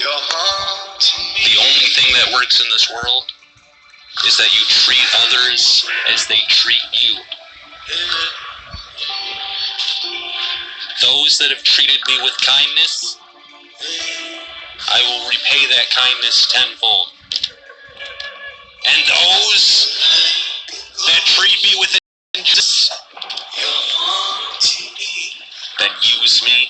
The only thing that works in this world is that you treat others as they treat you. Those that have treated me with kindness, I will repay that kindness tenfold. And those that treat me with injustice, that use me,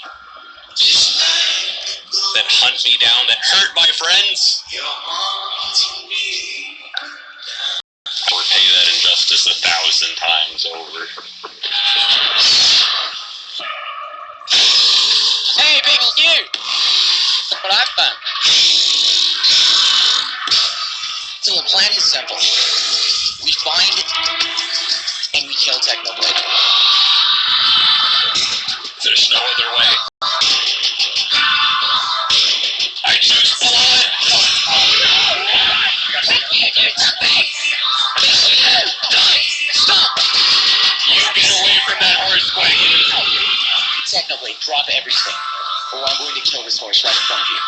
that hunt me down, that hurt my friends, I'll repay that injustice 1,000 times over. Hey, Big Q! Look what I found. So the plan is simple. We find and we kill Technoblade. There's no other way. I choose blood! Stop! You get away from that horse quick! Technoblade, drop everything, or I'm going to kill this horse right in front of you.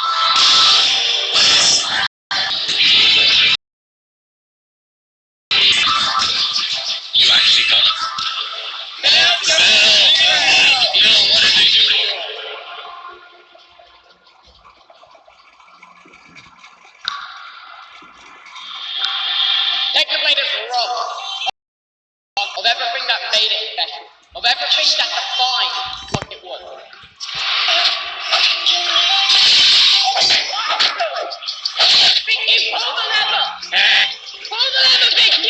You actually got it. No, what did they do to you? Technoblade is robbed of everything that made it special, of everything that defined what it was. Big Q, pull the lever! Pull the lever, Big Q!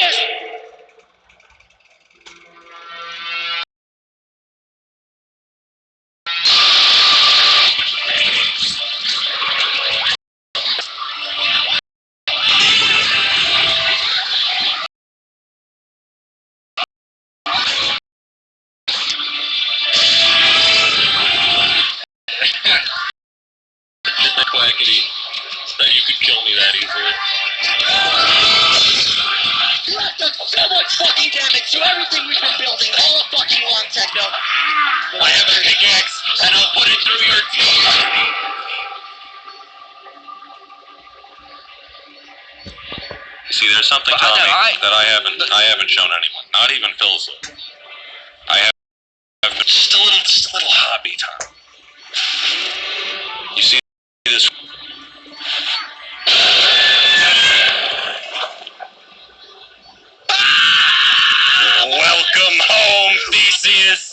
Quackity. That you could kill me that easily. You have done so much fucking damage to everything we've been building all fucking long, Techno. I have a pickaxe, and I'll put it through your teeth. See, there's something coming that I haven't shown anyone, not even Phil's. I have just a little hobby time. You see this? Welcome home, Theseus.